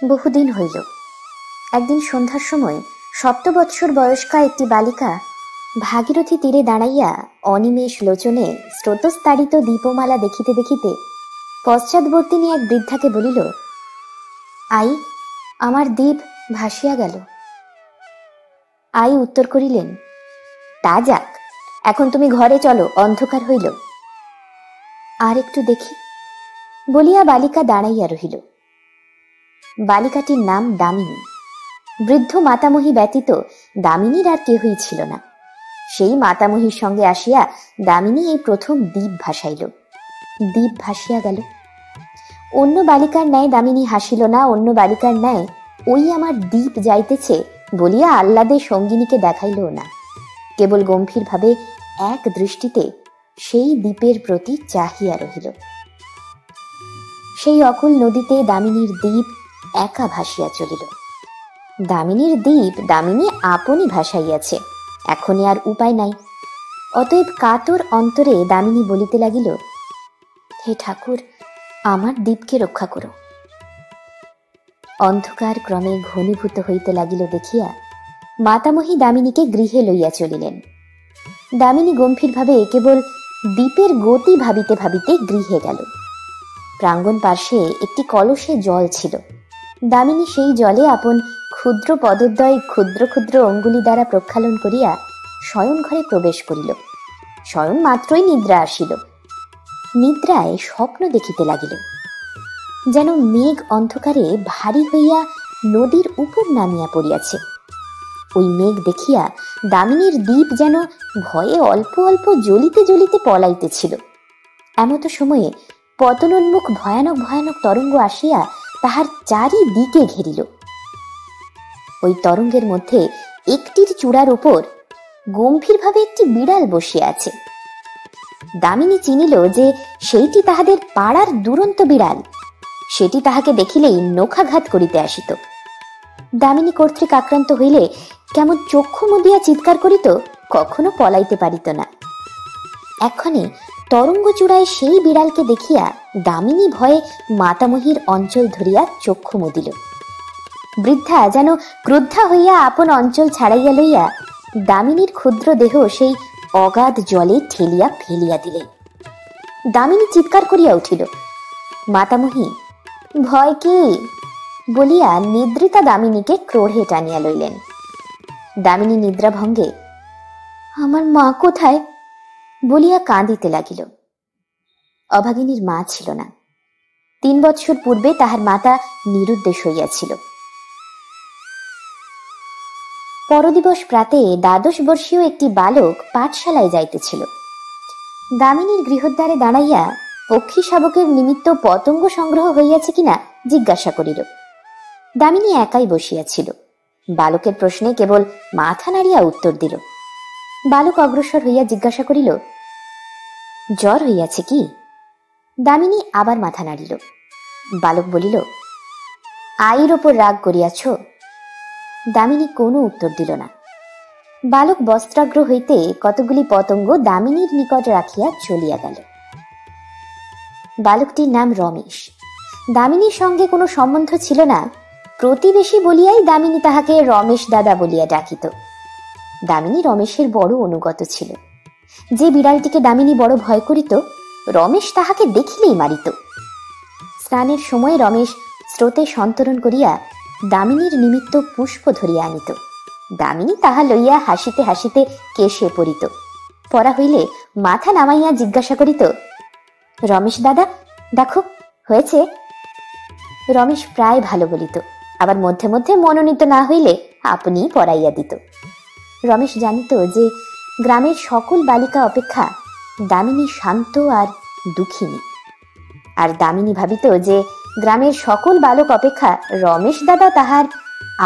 বহুদিন হইল। একদিন সন্ধ্যার সময় 7 বৎসর বয়স্কা একটি বালিকা ভাগীরথী তীরে দাঁড়াইয়া অনিমেষ লোচনে স্রোতস্তাড়িত দীপমালা দেখিতে দেখিতে পশ্চাৎবর্তিনী এক বৃদ্ধাকে বলিল, আই, আমার দীপ ভাসিয়া গেল। আই উত্তর করিলেন, তা যাক, এখন তুমি ঘরে চলো, অন্ধকার হইল। আর একটু দেখি বলিয়া বালিকা দাঁড়াইয়া রহিল। বালিকাটির নাম দামিনী। বৃদ্ধ মাতামহী ব্যতীত দামিনীর আর কেহই ছিল না। সেই মাতামহীর সঙ্গে আসিয়া দামিনী এই প্রথম দীপ ভাসাইল। দীপ ভাসিয়া গেল। অন্য বালিকার ন্যায় দামিনী হাসিল না, অন্য বালিকার ন্যায় ওই আমার দীপ যাইতেছে বলিয়া আহ্লাদে সঙ্গিনীকে দেখাইল না। কেবল গম্ভীরভাবে এক দৃষ্টিতে সেই দ্বীপের প্রতি চাহিয়া রহিল। সেই অকুল নদীতে দামিনীর দ্বীপ একা ভাসিয়া চলিল। দামিনীর দ্বীপ দামিনী আপনি ভাসাইয়াছে, এখনই আর উপায় নাই। অতএব কাতর অন্তরে দামিনী বলিতে লাগিল, হে ঠাকুর, আমার দ্বীপকে রক্ষা করো। অন্ধকার ক্রমে ঘনীভূত হইতে লাগিল দেখিয়া মাতামহী দামিনীকে গৃহে লইয়া চলিলেন। দামিনী গম্ভীরভাবে কেবল দ্বীপের গতি ভাবিতে ভাবিতে গৃহে গেল। প্রাঙ্গণ পার্শ্বে একটি কলসে জল ছিল। দামিনী সেই জলে আপন ক্ষুদ্র পদদ্বয় ক্ষুদ্র ক্ষুদ্র অঙ্গুলি দ্বারা প্রক্ষালন করিয়া শয়ন ঘরে প্রবেশ করিল। শয়ন মাত্রই নিদ্রা আসিল। নিদ্রায় স্বপ্ন দেখিতে লাগিল, যেন মেঘ অন্ধকারে ভারী হইয়া নদীর উপর নামিয়া পড়িয়াছে। ওই মেঘ দেখিয়া দামিনীর দ্বীপ যেন ভয়ে অল্প অল্প জ্বলিতে জ্বলিতে পলাইতেছিল। এমত সময়ে পতনোন্মুখ ভয়ানক ভয়ানক তরঙ্গ আসিয়া তাহার চারিদিকে ঘেরিল। ওই তরঙ্গের মধ্যে একটির চূড়ার উপর গম্ভীরভাবে একটি বিড়াল বসিয়া আছে। দামিনী চিনিল যে সেইটি তাহাদের পাড়ার দুরন্ত বিড়াল। সেটি তাহাকে দেখিলেই নখাঘাত করিতে আসিত। দামিনী কর্তৃক আক্রান্ত হইলে কেমন চক্ষু মুদিয়া চিৎকার করিত, কখনো পলাইতে পারিত না। এক্ষণে তরঙ্গ চূড়ায় সেই বিড়ালকে দেখিয়া দামিনী ভয়ে মাতামহীর অঞ্চল ধরিয়া চক্ষু মুদিল। বৃদ্ধা যেন ক্রুদ্ধা হইয়া আপন অঞ্চল ছাড়াইয়া লইয়া দামিনীর ক্ষুদ্র দেহ সেই অগাধ জলে ঠেলিয়া ফেলিয়া দিলেন। দামিনী চিৎকার করিয়া উঠিল। মাতামহী ভয় কি বলিয়া নিদ্রিতা দামিনীকে ক্রোড়ে টানিয়া লইলেন। দামিনী নিদ্রাভঙ্গে আমার মা কোথায় বলিয়া কাঁদিতে লাগিল। অভাগিনীর মা ছিল না। 3 বৎসর পূর্বে তাহার মাতা নিরুদ্দেশ হইয়াছিল। পরদিবস প্রাতে 12 বর্ষীয় একটি বালক পাঠশালায় যাইতেছিল। দামিনীর গৃহদ্বারে দাঁড়াইয়া পক্ষী শাবকের নিমিত্ত পতঙ্গ সংগ্রহ হইয়াছে কিনা জিজ্ঞাসা করিল। দামিনী একাই বসিয়াছিল। বালকের প্রশ্নে কেবল মাথা নাড়িয়া উত্তর দিল। বালক অগ্রসর হইয়া জিজ্ঞাসা করিল, জ্বর হইয়াছে কি? দামিনী আবার মাথা নাড়িল। বালক বলিল, আইর ওপর রাগ করিয়াছ? দামিনী কোনো উত্তর দিল না। বালক বস্ত্রাগ্র হইতে কতগুলি পতঙ্গ দামিনীর নিকট রাখিয়া চলিয়া গেল। বালকটির নাম রমেশ। দামিনীর সঙ্গে কোনো সম্বন্ধ ছিল না, প্রতিবেশী বলিয়াই দামিনী তাহাকে রমেশ দাদা বলিয়া ডাকিত। দামিনী রমেশের বড় অনুগত ছিল। যে বিড়ালটিকে দামিনী বড় ভয় করিত, রমেশ তাহাকে দেখিলেই মারিত। স্নানের সময় রমেশ স্রোতে সন্তরণ করিয়া দামিনীর নিমিত্ত পুষ্প ধরিয়া আনিত। দামিনী তাহা লইয়া হাসিতে হাসিতে কেশে পড়িত। পড়া হইলে মাথা নামাইয়া জিজ্ঞাসা করিত, রমেশ দাদা দেখো হয়েছে? রমেশ প্রায় ভালো বলিত, আবার মধ্যে মধ্যে মনোনীত না হইলে আপনি পড়াইয়া দিত। রমেশ জানিত যে গ্রামের সকল বালিকা অপেক্ষা দামিনী শান্ত আর দুঃখিনী। আর দামিনী ভাবিত যে গ্রামের সকল বালক অপেক্ষা রমেশ দাদা তাহার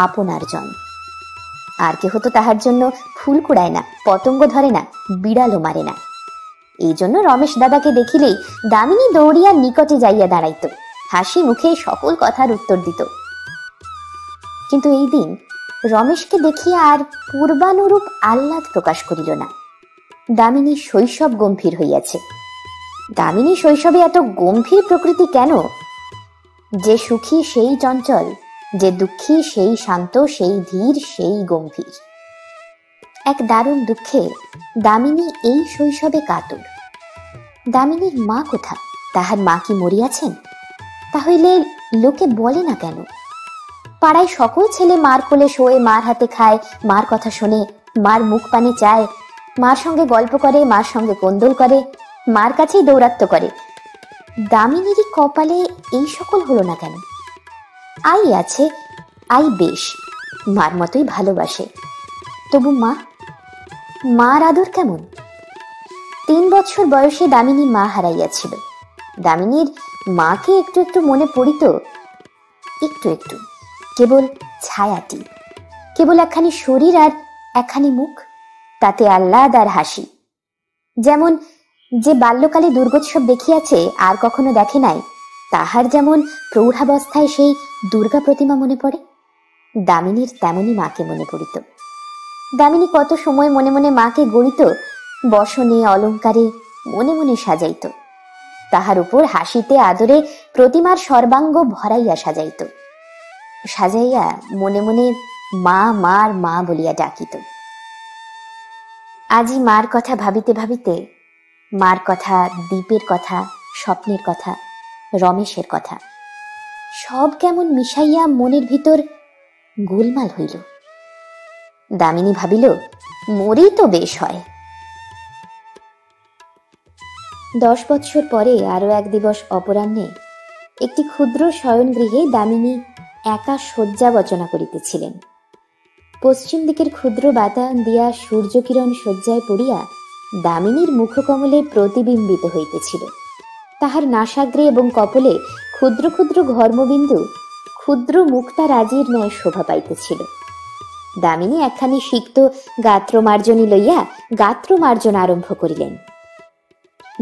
আপনার জন। আর কেহ তো তাহার জন্য ফুল কুড়ায় না, পতঙ্গ ধরে না, বিড়ালও মারে না। এই জন্য রমেশ দাদাকে দেখিলেই দামিনী দৌড়িয়া নিকটে যাইয়া দাঁড়াইত, হাসি মুখে সকল কথার উত্তর দিত। কিন্তু এই দিন রমেশকে দেখিয়া আর পূর্বানুরূপ আহ্লাদ প্রকাশ করিল না। দামিনী শৈশব গম্ভীর হইয়াছে। দামিনী শৈশবে এত গম্ভীর প্রকৃতি কেন? যে সুখী সেই চঞ্চল, যে দুঃখী সেই শান্ত, সেই ধীর, সেই গম্ভীর। এক দারুণ দুঃখে দামিনী এই শৈশবে কাতর। দামিনীর মা কোথা? তাহার মা কি মরিয়াছেন? তাহলে লোকে বলে না কেন? পাড়ায় সকল ছেলে মার কোলে শোয়ে, মার হাতে খায়, মার কথা শোনে, মার মুখ পানে চায়, মার সঙ্গে গল্প করে, মার সঙ্গে কোন্দল করে, মার কাছেই দৌরাত্ম করে। দামিনীরই কপালে এই সকল হলো না কেন? আই আছে, আই বেশ, মার মতোই ভালোবাসে, তবু মার আদর কেমন? 3 বছর বয়সে দামিনী মা হারাইয়াছিল। দামিনীর মাকে একটু একটু মনে পড়িত, একটু একটু, কেবল ছায়াটি, কেবল একখানি শরীর আর একখানি মুখ, তাতে আহ্লাদ আর হাসি। যেমন যে বাল্যকালে দুর্গোৎসব দেখিয়াছে আর কখনো দেখে নাই, তাহার যেমন প্রৌঢ়াবস্থায় সেই দুর্গা প্রতিমা মনে পড়ে, দামিনীর তেমনি মাকে মনে পড়িত। দামিনী কত সময় মনে মনে মাকে গড়িত, বসনে অলঙ্কারে মনে মনে সাজাইত, তাহার উপর হাসিতে আদরে প্রতিমার সর্বাঙ্গ ভরাইয়া সাজাইত, সাজাইয়া মনে মনে মা মার মা বলিয়া ডাকিত। আজি মার কথা ভাবিতে ভাবিতে, মার কথা, দীপের কথা, স্বপ্নের কথা, রমেশের কথা, সব কেমন মিশাইয়া মনের ভিতর গোলমাল হইল। দামিনী ভাবিল, মরেই তো বেশ হয়। 10 বৎসর পরে আরো এক দিবস অপরাহ্নে একটি ক্ষুদ্র শয়নগৃহে দামিনী একা শয্যা বচনা করিতেছিলেন। পশ্চিম দিকের ক্ষুদ্র বাতায়ন দিয়া সূর্যকিরণ শয্যায় পড়িয়া দামিনীর মুখকমলে প্রতিবিম্বিত হইতেছিল। তাহার নাসাগ্রে এবং কপলে ক্ষুদ্র ক্ষুদ্র ঘর্মবিন্দু ক্ষুদ্র মুক্তা রাজির ন্যায় শোভা পাইতেছিল। দামিনী একখানি সিক্ত গাত্রমার্জনী লইয়া গাত্রমার্জন আরম্ভ করিলেন।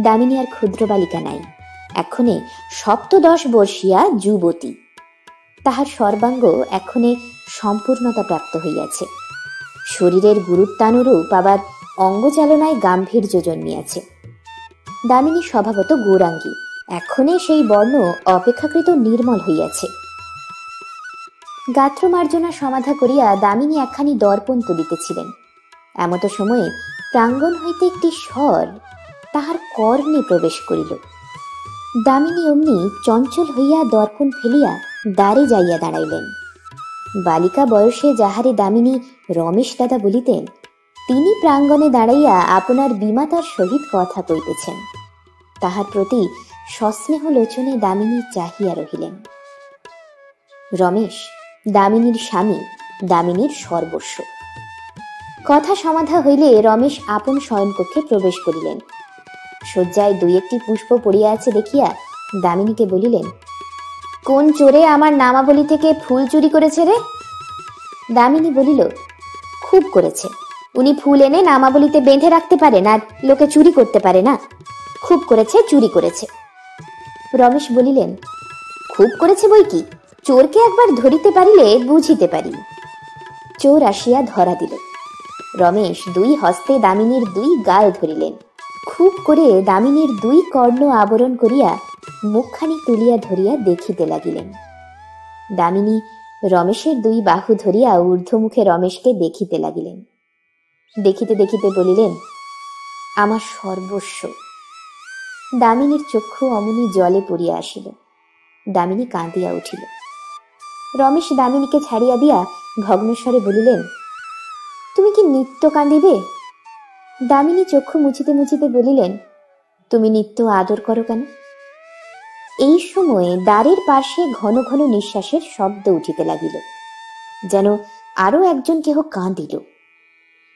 দামিনী আর ক্ষুদ্র বালিকা নাই, এক্ষণে 17 বর্ষীয়া যুবতী। তাহার সর্বাঙ্গ এক্ষণে সম্পূর্ণতা প্রাপ্ত হইয়াছে। শরীরের গুরুত্বানুরূপ আবার অঙ্গচালনায় গাম্ভীর্য জন্মিয়াছে। দামিনী স্বভাবত গৌরাঙ্গী, এক্ষণে সেই বর্ণ অপেক্ষাকৃত নির্মল হইয়াছে। গাত্রমার্জনা সমাধা করিয়া দামিনী একখানি দর্পণ তুলিতেছিলেন। এমত সময়ে প্রাঙ্গণ হইতে একটি স্বর তাহার কর্ণে প্রবেশ করিল। দামিনী অমনি চঞ্চল হইয়া দর্পণ ফেলিয়া দ্বারে যাইয়া দাঁড়াইলেন। বালিকা বয়সে যাহারে দামিনী রমেশ দাদা বলিতেন, তিনি প্রাঙ্গণে দাঁড়াইয়া আপনার বিমাতার সহিত কথা কইতেছেন। তাহার প্রতি সস্নেহ লোচনে দামিনী চাহিয়া রহিলেন। রমেশ দামিনীর স্বামী, দামিনীর সর্বস্ব। কথা সমাধা হইলে রমেশ আপন শয়নকক্ষে প্রবেশ করিলেন। শয্যায় 2-1টি পুষ্প পড়িয়া আছে দেখিয়া দামিনীকে বলিলেন, কোন চোরে আমার নামাবলী থেকে ফুল চুরি করেছে রে? দামিনী বলিল, খুব করেছে, উনি ফুল এনে নামাবলীতে বেঁধে রাখতে পারেন আর লোকে চুরি করতে পারে না। খুব করেছে, চুরি করেছে। রমেশ বলিলেন, খুব করেছে বই কি, চোরকে একবার ধরিতে পারিলে বুঝিতে পারি। চোর আসিয়া ধরা দিল। রমেশ 2 হস্তে দামিনীর 2 গাল ধরিলেন। খুব করে দামিনীর 2 কর্ণ আবরণ করিয়া মুখখানি তুলিয়া ধরিয়া দেখিতে লাগিলেন। দামিনী রমেশের 2 বাহু ধরিয়া ঊর্ধ্বমুখে রমেশকে দেখিতে লাগিলেন। দেখিতে দেখিতে বলিলেন, আমার সর্বস্ব। দামিনীর চক্ষু অমনি জলে পড়িয়া আসিল। দামিনী কাঁদিয়া উঠিল। রমেশ দামিনীকে ছাড়িয়া দিয়া ভগ্নস্বরে বলিলেন, তুমি কি নিত্য কাঁদিবে? দামিনী চক্ষু মুছিতে মুছিতে বলিলেন, তুমি নিত্য আদর করো কেন? এই সময়ে দ্বারের পাশে ঘন ঘন নিঃশ্বাসের শব্দ উঠিতে লাগিল, যেন আরো একজন কেহ কাঁদিল।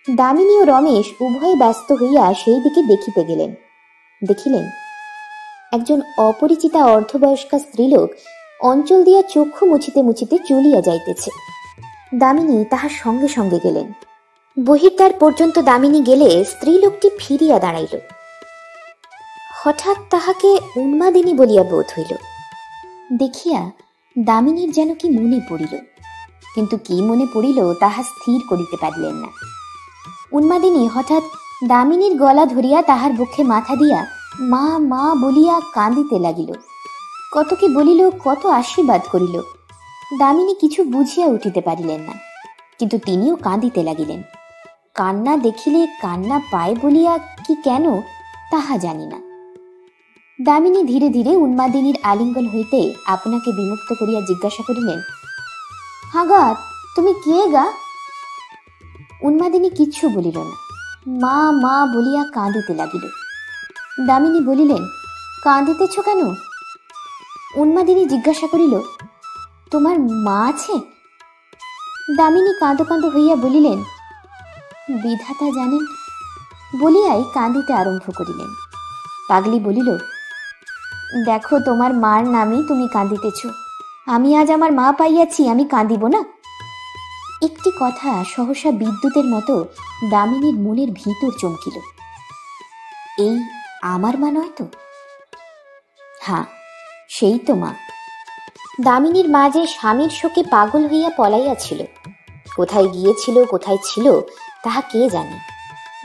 দামিনী ও রমেশ উভয়ে ব্যস্ত হইয়া সেই দিকে দেখিতে গেলেন। দেখিলেন একজন অপরিচিতা অর্ধবয়স্কা স্ত্রীলোক অঞ্চল দিয়া চক্ষু মুছিতে মুছিতে চলিয়া যাইতেছে। দামিনী তাহার সঙ্গে সঙ্গে গেলেন। বহির্দ্বার পর্যন্ত দামিনী গেলে স্ত্রীলোকটি ফিরিয়া দাঁড়াইল। হঠাৎ তাহাকে উন্মাদিনী বলিয়া বোধ হইল। দেখিয়া দামিনীর যেন কি মনে পড়িল, কিন্তু কি মনে পড়িল তাহা স্থির করিতে পারিলেন না। উন্মাদিনী হঠাৎ দামিনীর গলা ধরিয়া তাহার বুকে মাথা দিয়া মা মা বলিয়া কাঁদিতে লাগিল। কত কি বলিল, কত আশীর্বাদ করিল, দামিনী কিছু বুঝিয়া উঠিতে পারিলেন না, কিন্তু তিনিও কাঁদিতে লাগিলেন। কান্না দেখিলে কান্না পায় বলিয়া কি কেন তাহা জানি না। দামিনী ধীরে ধীরে উন্মাদিনীর আলিঙ্গন হইতে আপনাকে বিমুক্ত করিয়া জিজ্ঞাসা করিলেন, হাগা তুমি কে গা? উন্মাদিনী কিচ্ছু বলিল না, মা মা বলিয়া কাঁদিতে লাগিল। দামিনী বলিলেন, কাঁদিতেছ কেন? উন্মাদিনী জিজ্ঞাসা করিল, তোমার মা আছে? দামিনী কাঁদো কাঁদো হইয়া বলিলেন, বিধাতা জানেন, বলিয়াই কাঁদিতে আরম্ভ করিলেন। পাগলি বলিল, দেখো তোমার মার নামেই তুমি কাঁদিতেছ, আমি আজ আমার মা পাইয়াছি, আমি কাঁদিব না? একটি কথা সহসা বিদ্যুতের মতো দামিনীর মনের ভিতর চমকিল। এই আমার মা নয় তো? হ্যাঁ, সেই তো মা। দামিনীর মা যে স্বামীর শোকে পাগল হইয়া পলাইয়াছিল, কোথায় গিয়েছিল কোথায় ছিল তাহা কে জানে।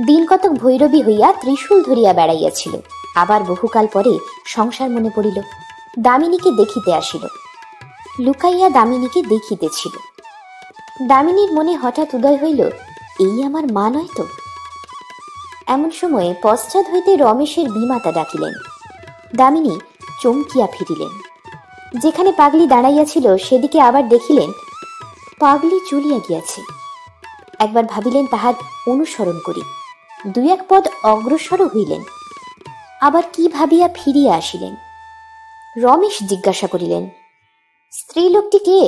দিন কতক ভৈরবী হইয়া ত্রিশূল ধরিয়া বেড়াইয়াছিল, আবার বহুকাল পরে সংসার মনে পড়িল, দামিনীকে দেখিতে আসিল, লুকাইয়া দামিনীকে দেখিতেছিল। দামিনীর মনে হঠাৎ উদয় হইল, এই আমার মা নয় তো? এমন সময়ে পশ্চাৎ হইতে রমেশের বিমাতা ডাকিলেন। দামিনী চমকিয়া ফিরিলেন। যেখানে পাগলি দাঁড়াইয়াছিল সেদিকে আবার দেখিলেন পাগলি চলিয়া গিয়াছে। একবার ভাবিলেন তাহার অনুসরণ করি, দুই এক পদ অগ্রসর হইলেন, আবার কি ভাবিয়া ফিরিয়া আসিলেন। রমেশ জিজ্ঞাসা করিলেন, স্ত্রীলোকটি কে?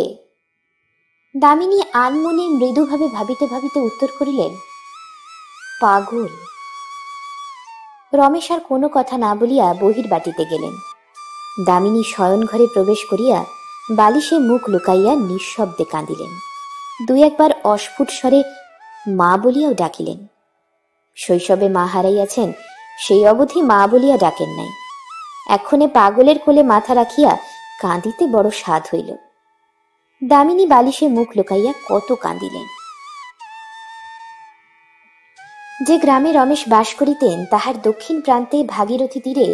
দামিনী আনমনে মৃদুভাবে ভাবিতে ভাবিতে উত্তর করিলেন, পাগল। রমেশ আর কোনো কথা না বলিয়া বহির্বাটিতে গেলেন। দামিনী শয়ন ঘরে প্রবেশ করিয়া বালিশে মুখ লুকাইয়া নিঃশব্দে কাঁদিলেন। দুই একবার অস্ফুট স্বরে মা বলিয়াও ডাকিলেন। শৈশবে মা হারাইয়াছেন, সেই অবধি মা বলিয়া ডাকেন নাই। এক্ষণে পাগলের কোলে মাথা রাখিয়া কাঁদিতে বড় স্বাদ হইল। দামিনী বালিশে মুখ লুকাইয়া কত কাঁদিলেন। যে গ্রামে রমেশ বাস করিতেন তাহার দক্ষিণ প্রান্তে ভাগীরথী তীরে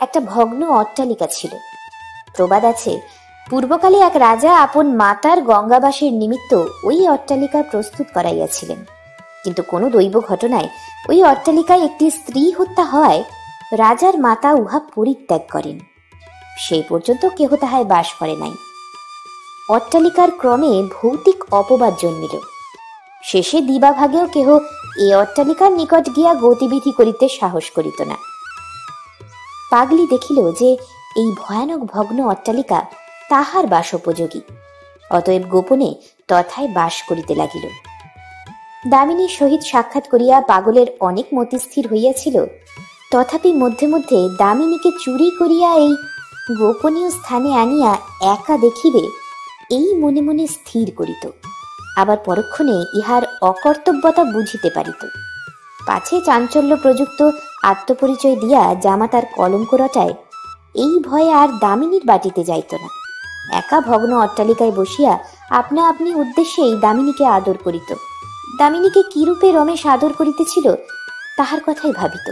একটা ভগ্ন অট্টালিকা ছিল। প্রবাদ আছে, পূর্বকালে এক রাজা আপন মাতার গঙ্গাবাসের নিমিত্ত ওই অট্টালিকা প্রস্তুত করাইয়াছিলেন, কিন্তু কোনো দৈব ঘটনায় ওই অট্টালিকায় একটি স্ত্রী হত্যা হয় রাজার মাতা উহা পরিত্যাগ করেন। সেই পর্যন্ত কেহ তাহায় বাস করে নাই। অট্টালিকার ক্রমে ভৌতিক অপবাদ জন্মিল। শেষে দিবাভাগেও কেহ এ অট্টালিকার নিকট গিয়া গতিবিধি করিতে সাহস করিত না। পাগলি দেখিল যে এই ভয়ানক ভগ্ন অট্টালিকা তাহার বাসোপযোগী, অতএব গোপনে তথায় বাস করিতে লাগিল। দামিনীর সহিত সাক্ষাৎ করিয়া পাগলের অনেক মতিস্থির হইয়াছিল, তথাপি মধ্যে মধ্যে দামিনীকে চুরি করিয়া এই গোপনীয় স্থানে আনিয়া একা দেখিবে এই মনে মনে স্থির করিত। আবার পরক্ষণে ইহার অকর্তব্যতা বুঝিতে পারিত। পাছে চাঞ্চল্য প্রযুক্ত আত্মপরিচয় দিয়া জামাতার কলঙ্ক রটায়, এই ভয়ে আর দামিনীর বাটিতে যাইত না। একা ভগ্ন অট্টালিকায় বসিয়া আপনা আপনি উদ্দেশ্যেই দামিনীকে আদর করিত। দামিনীকে কিরূপে রমেশ আদর করিতেছিল তাহার কথাই ভাবিত।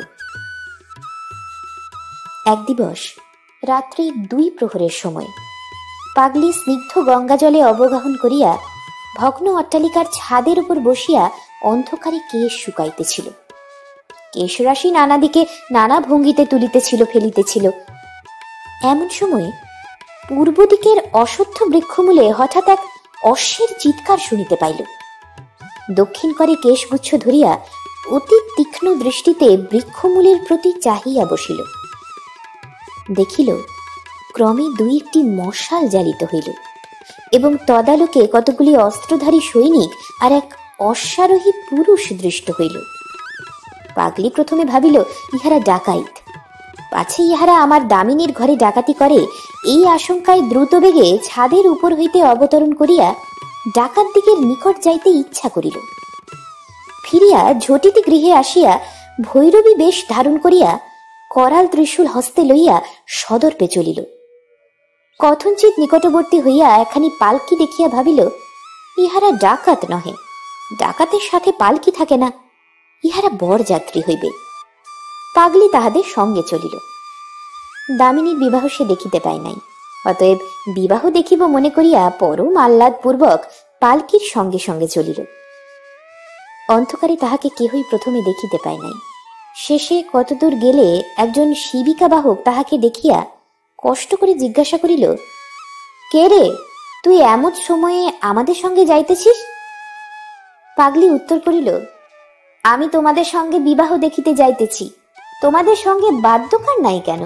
এক দিবস রাত্রি 2 প্রহরের সময় পাগলি স্নিগ্ধ গঙ্গা জলে অবগাহন করিয়া ভগ্ন অট্টালিকার ছাদের উপর বসিয়া অন্ধকারে কেশ শুকাইতেছিল। কেশরাশি নানা দিকে নানা ভঙ্গিতে তুলিতেছিল, ফেলিতেছিল। এমন সময় পূর্ব দিকের অশ্বত্থ বৃক্ষমূলে হঠাৎ এক অশ্বের চিৎকার শুনিতে পাইল। দক্ষিণ করে কেশগুচ্ছ ধরিয়া অতি তীক্ষ্ণ দৃষ্টিতে বৃক্ষমূলের প্রতি চাহিয়া বসিল। দেখিল ক্রমে 2-1টি মশাল জ্বালিত হইল এবং তদালোকে কতগুলি অস্ত্রধারী সৈনিক আর এক অশ্বারোহী পুরুষ দৃষ্ট হইল। পাগলি প্রথমে ভাবিল ইহারা ডাকাইত, পাছে ইহারা আমার দামিনীর ঘরে ডাকাতি করে এই আশঙ্কায় দ্রুত বেগে ছাদের উপর হইতে অবতরণ করিয়া ডাকাত দিকের নিকট যাইতে ইচ্ছা করিল। ফিরিয়া ঝটিতি গৃহে আসিয়া ভৈরবী বেশ ধারণ করিয়া করাল ত্রিশূল হস্তে লইয়া সদর্পে চলিল। কথঞ্চিত নিকটবর্তী হইয়া একখানি পালকি দেখিয়া ভাবিল ইহারা ডাকাত নহে, ডাকাতের সাথে পালকি থাকে না, ইহারা বরযাত্রী হইবে। পাগলি তাহাদের সঙ্গে চলিল। দামিনীর বিবাহ সে দেখিতে পায় নাই, অতএব বিবাহ দেখিব মনে করিয়া পরম আহ্লাদপূর্বক পালকির সঙ্গে সঙ্গে চলিল। অন্ধকারে তাহাকে কেহই প্রথমে দেখিতে পায় নাই। শেষে কতদূর গেলে একজন শিবিকা বাহক তাহাকে দেখিয়া কষ্ট করে জিজ্ঞাসা করিল, কে রে, তুই এমন সময়ে আমাদের সঙ্গে যাইতেছিস? পাগলি উত্তর করিল, আমি তোমাদের সঙ্গে বিবাহ দেখিতে যাইতেছি, তোমাদের সঙ্গে বাদ্যকার নাই কেন?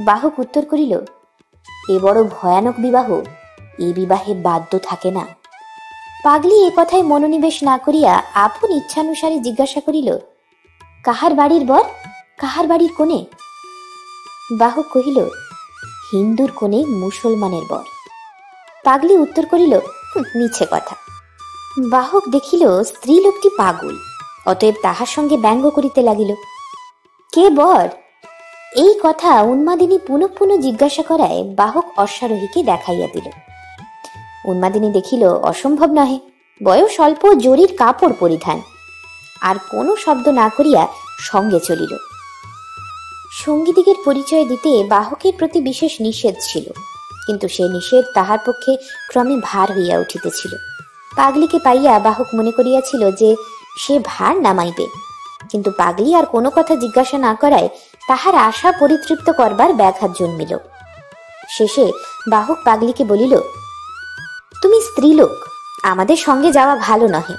বাহক উত্তর করিল, এ বড় ভয়ানক বিবাহ, এ বিবাহে বাদ্য থাকে না। পাগলি এ কথায় মনোনিবেশ না করিয়া আপন ইচ্ছানুসারে জিজ্ঞাসা করিল, কাহার বাড়ির বর, কাহার বাড়ির কোণে? বাহক কহিল, হিন্দুর কোণে মুসলমানের বর। পাগলি উত্তর করিল, মিছে কথা। বাহক দেখিল স্ত্রী লোকটি পাগল, অতএব তাহার সঙ্গে ব্যঙ্গ করিতে লাগিল। কে বর? এই কথা উন্মাদিনী পুনঃ পুনঃ জিজ্ঞাসা করায় বাহক অশ্বারোহীকে দেখাইয়া দিল। উন্মাদিনী দেখিল অসম্ভব নহে, বয়স অল্প, জরির কাপড় পরিধান, আর কোনো শব্দ না করিয়া সঙ্গে চলিল। সঙ্গীদিগের পরিচয় দিতে বাহকের প্রতি বিশেষ নিষেধ ছিল, কিন্তু সে নিষেধ তাহার পক্ষে ক্রমে ভার হইয়া উঠিতেছিল। পাগলিকে পাইয়া বাহক মনে করিয়াছিল যে সে ভার নামাইবে, কিন্তু পাগলি আর কোনো কথা জিজ্ঞাসা না করায় তাহার আশা পরিতৃপ্ত করবার ব্যাঘাত জন্মিল। শেষে বাহক পাগলিকে বলিল, তুমি স্ত্রীলোক, আমাদের সঙ্গে যাওয়া ভালো নহে,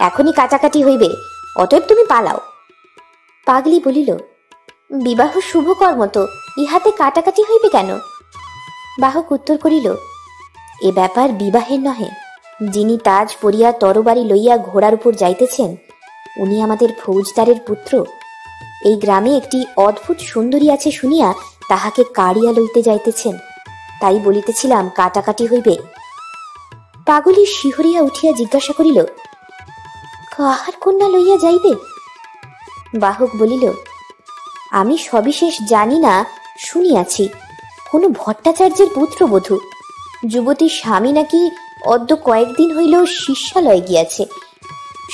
এখনই কাটাকাটি হইবে, অতএব তুমি পালাও। পাগলি বলিল, বিবাহ শুভকর্ম তো, ইহাতে কাটাকাটি হইবে কেন? বাহক উত্তর করিল, এ ব্যাপার বিবাহের নহে। যিনি তাজ পরিয়া তরবারি লইয়া ঘোড়ার উপর যাইতেছেন, উনি আমাদের ফৌজদারের পুত্র। এই গ্রামে একটি অদ্ভুত সুন্দরী আছে শুনিয়া তাহাকে কাড়িয়া লইতে যাইতেছেন, তাই বলিতেছিলাম কাটাকাটি হইবে। পাগলি শিহরিয়া উঠিয়া জিজ্ঞাসা করিল, কাহার কন্যা লইয়া যাইবে? বাহক বলিল, আমি সবিশেষ জানি না, শুনিয়াছি কোনো ভট্টাচার্যের পুত্রবধূ। যুবতীর স্বামী নাকি অদ্য কয়েকদিন হইল শিষ্যালয়ে গিয়াছে,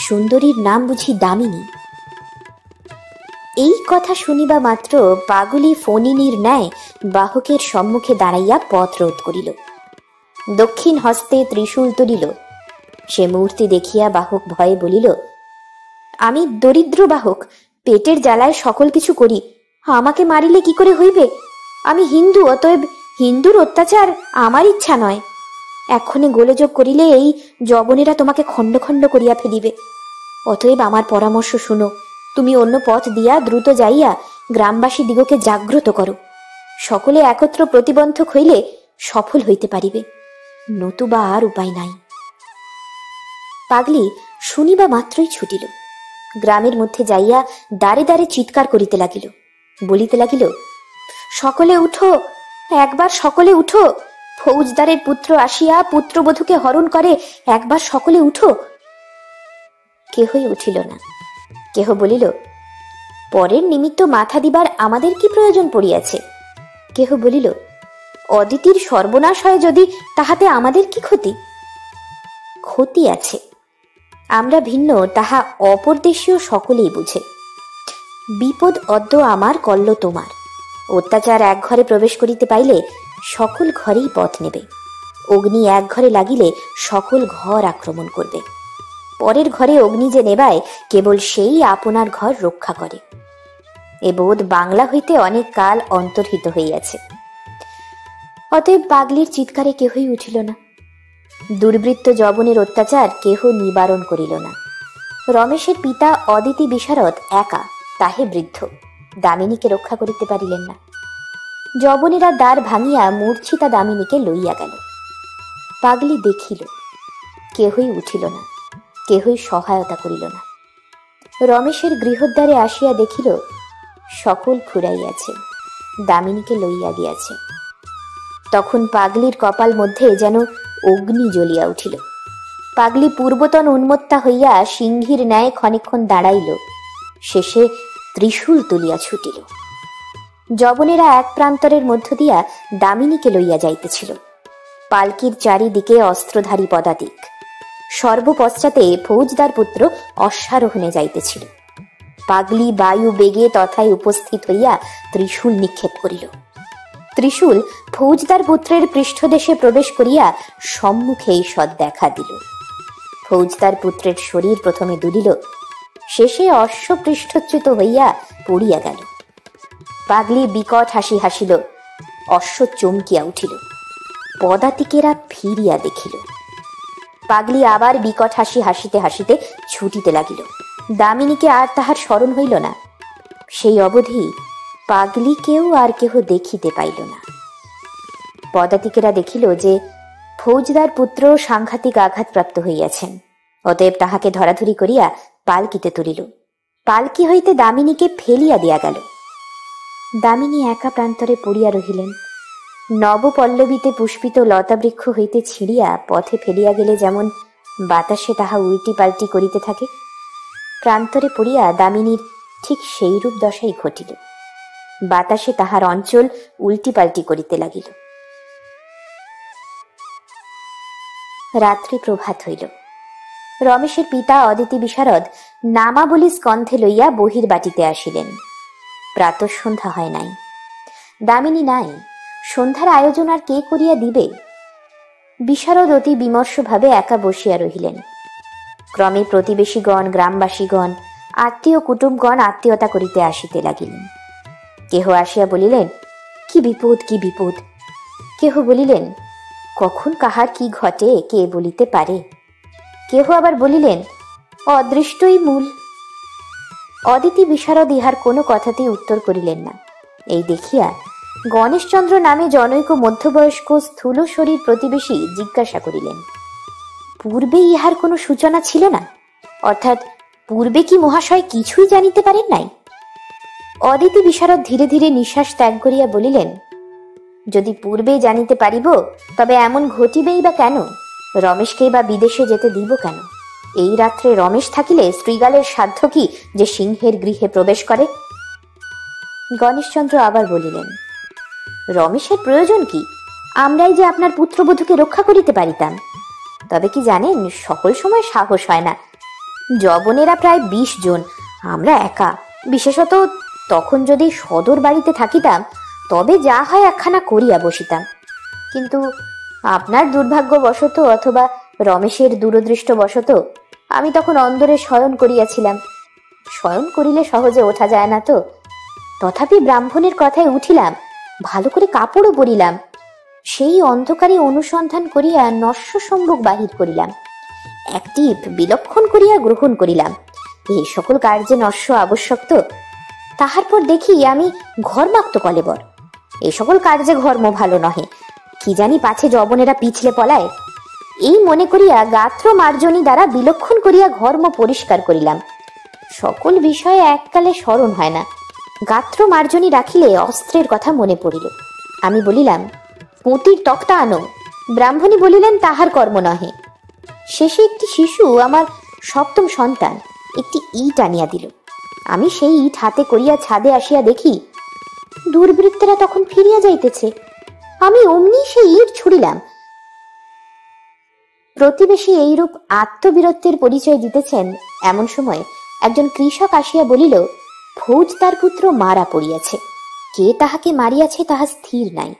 সুন্দরীর নাম বুঝি দামিনী। এই কথা শুনিবা মাত্র পাগলি ফণিনীর ন্যায় বাহকের সম্মুখে দাঁড়াইয়া পথ রোধ করিল, দক্ষিণ হস্তে ত্রিশূল তুলিল। সে মূর্তি দেখিয়া বাহক ভয়ে বলিল, আমি দরিদ্র বাহক, পেটের জ্বালায় সকল কিছু করি, আমাকে মারিলে কি করে হইবে? আমি হিন্দু, অতএব হিন্দুর অত্যাচার আমার ইচ্ছা নয়। এক্ষণে গোলযোগ করিলে এই যবনেরা তোমাকে খণ্ড খণ্ড করিয়া ফেলিবে। অতএব আমার পরামর্শ শুনো, তুমি অন্য পথ দিয়া দ্রুত যাইয়া গ্রামবাসী দিগকে জাগ্রত করো। সকলে একত্র প্রতিবন্ধক হইলে সফল হইতে পারিবে, নতুবা আর উপায় নাই। পাগলি শুনিবা মাত্রই ছুটিল, গ্রামের মধ্যে যাইয়া দ্বারে দ্বারে চিৎকার করিতে লাগিল, বলিতে লাগিল, সকলে উঠো, একবার সকলে উঠো, ফৌজদারের পুত্র আসিয়া পুত্রবধূকে হরণ করে, একবার সকলে উঠো। কেহই উঠিল না। কেহ বলিল, পরের নিমিত্ত মাথা দিবার আমাদের কি প্রয়োজন পড়িয়াছে? কেহ বলিল, অদিতির সর্বনাশ হয় যদি, তাহাতে আমাদের কি ক্ষতি? ক্ষতি আছে, আমরা ভিন্ন তাহা অপরদেশীয় সকলেই বুঝে। বিপদ অদ্য আমার, কল্য তোমার। অত্যাচার এক ঘরে প্রবেশ করিতে পাইলে সকল ঘরেই পথ নেবে, অগ্নি এক ঘরে লাগিলে সকল ঘর আক্রমণ করবে। পরের ঘরে অগ্নি যে নেবায়, কেবল সেই আপনার ঘর রক্ষা করে। এ বোধ বাংলা হইতে অনেক কাল অন্তর্হিত হইয়াছে। অতএব পাগলির চিৎকারে কেহই উঠিল না। দুর্বৃত্ত যবনের অত্যাচার কেহ নিবারণ করিল না। রমেশের পিতা অদিতি বিশারদ একা, তাহে বৃদ্ধ, দামিনীকে রক্ষা করিতে পারিলেন না। যবনেরা দ্বার ভাঙিয়া মূর্ছিতা দামিনীকে লইয়া গেল। পাগলি দেখিল, কেহই উঠিল না, কেহই সহায়তা করিল না। রমেশের গৃহদ্বারে আসিয়া দেখিল সকল ফুরাইয়াছে, দামিনীকে লইয়া গিয়াছে। তখন পাগলির কপাল মধ্যে যেন অগ্নি জ্বলিয়া উঠিল। পাগলি পূর্বতন উন্মত্তা হইয়া সিংহীর ন্যায় ক্ষণিক্ষণ দাঁড়াইল, শেষে ত্রিশূল তুলিয়া ছুটিল। যবনেরা এক প্রান্তরের মধ্য দিয়া দামিনীকে লইয়া যাইতেছিল। পালকির চারিদিকে অস্ত্রধারী পদাতিক, সর্বপশ্চাতে ফৌজদার পুত্র অশ্বারোহণে যাইতেছিল। পাগলি বায়ু বেগে তথায় উপস্থিত হইয়া ত্রিশূল নিক্ষেপ করিল। ত্রিশূল ফৌজদার পুত্রের পৃষ্ঠদেশে প্রবেশ করিয়া সম্মুখে ঈষৎ দেখা দিল। ফৌজদার পুত্রের শরীর প্রথমে দুলিল, শেষে অশ্বপৃষ্ঠচ্যুত হইয়া পড়িয়া গেল। পাগলি বিকট হাসি হাসিল, অশ্ব চমকিয়া উঠিল, পদাতিকেরা ফিরিয়া দেখিল। পাগলি আবার বিকট হাসি হাসিতে হাসিতে ছুটিতে লাগিল। দামিনীকে আর তাহার স্মরণ হইল না। সেই অবধি পাগলিকেও আর কেহ দেখিতে পাইল না। পদাতিকেরা দেখিল যে ফৌজদার পুত্র সাংঘাতিক আঘাতপ্রাপ্ত হইয়াছেন। অতএব তাহাকে ধরাধরি করিয়া পালকিতে তুলিল। পালকি হইতে দামিনীকে ফেলিয়া দিয়া গেল। দামিনী একা প্রান্তরে পড়িয়া রহিলেন। নবপল্লবীতে পুষ্পিত লতাবৃক্ষ হইতে ছিঁড়িয়া পথে ফেলিয়া গেলে যেমন বাতাসে তাহা উল্টি পাল্টি করিতে থাকে, প্রান্তরে পড়িয়া দামিনীর ঠিক সেইরূপ দশাই ঘটিল। বাতাসে তাহার অঞ্চল উল্টি পাল্টি করিতে লাগিল। রাত্রি প্রভাত হইল। রমেশের পিতা অদিতি বিশারদ নামাবলী স্কন্ধে লইয়া বহির বাটিতে আসিলেন। প্রাতঃ সন্ধ্যা হয় নাই, দামিনী নাই। সন্ধ্যার আয়োজন আর কে করিয়া দিবে? বিশারদ অতি বিমর্ষভাবে একা বসিয়া রহিলেন। ক্রমে প্রতিবেশীগণ, গ্রামবাসীগণ, আত্মীয় কুটুম্বগণ আত্মীয়তা করিতে আসিতে লাগিলেন। কেহ আসিয়া বলিলেন, কি বিপদ, কি বিপদ। কেহ বলিলেন, কখন কাহার কি ঘটে কে বলিতে পারে। কেহ আবার বলিলেন, অদৃষ্টই মূল। অদিতি বিশারদ ইহার কোনো কথাতেই উত্তর করিলেন না। এই দেখিয়া গণেশচন্দ্র নামে জনৈক মধ্যবয়স্ক স্থূল শরীর প্রতিবেশী জিজ্ঞাসা করিলেন, পূর্বে ইহার কোনো সূচনা ছিল না? অর্থাৎ পূর্বে কি মহাশয় কিছুই জানিতে পারেন নাই? অদিতি বিশারদ ধীরে ধীরে নিঃশ্বাস ত্যাগ করিয়া বলিলেন, যদি পূর্বেই জানিতে পারিব তবে এমন ঘটিবেই বা কেন? রমেশকেই বা বিদেশে যেতে দিব কেন? এই রাত্রে রমেশ থাকিলে শ্রীগালের সাধ্য কি যে সিংহের গৃহে প্রবেশ করে? গণেশচন্দ্র আবার বলিলেন, রমেশের প্রয়োজন কি? আমরাই যে আপনার পুত্রবধূকে রক্ষা করিতে পারিতাম। তবে কি জানেন, সকল সময় সাহস হয় না। যবনেরা প্রায় 20 জন, আমরা একা। বিশেষত তখন যদি সদর বাড়িতে থাকিতাম তবে যা হয় একখানা করিয়া বসিতাম। কিন্তু আপনার দুর্ভাগ্যবশত অথবা রমেশের দূরদৃষ্টবশত আমি তখন অন্দরে শয়ন করিয়াছিলাম। শয়ন করিলে সহজে ওঠা যায় না তো। তথাপি ব্রাহ্মণের কথায় উঠিলাম, ভালো করে কাপড়ও পরিলাম। সেই অন্ধকারে অনুসন্ধান করিয়া নস্য সম্মুখ বাহির করিলাম। একটি বিলক্ষণ করিয়া গ্রহণ করিলাম। এই সকল কার্যে নস্য আবশ্যক তো। তাহার পর দেখি আমি ঘর্মাক্ত কলেবর। এই সকল কার্যে ঘর্ম ভালো নহে, কি জানি পাছে যবনেরা পিছলে পলায়। এই মনে করিয়া গাত্র মার্জনী দ্বারা বিলক্ষণ করিয়া ঘর্ম পরিষ্কার করিলাম। সকল বিষয়ে এককালে স্মরণ হয় না। গাত্র মার্জনী রাখিলে অস্ত্রের কথা মনে পড়িল। আমি বলিলাম, পুঁতির তক্তা আনো। ব্রাহ্মণী বলিলেন, তাহার কর্ম নহে। শেষে একটি শিশু, আমার সপ্তম সন্তান, একটি ইট আনিয়া দিল। আমি সেই ইট হাতে করিয়া ছাদে আসিয়া দেখি দুর্বৃত্তেরা তখন ফিরিয়া যাইতেছে। আমি অমনি সেই ইট ছুড়িলাম। প্রতিবেশী এইরূপ আত্মবীরত্বের পরিচয় দিতেছেন এমন সময় একজন কৃষক আসিয়া বলিল, ফৌজদার পুত্র মারা পড়িয়াছে। কে তাহাকে মারিয়াছে তাহা স্থির নাই।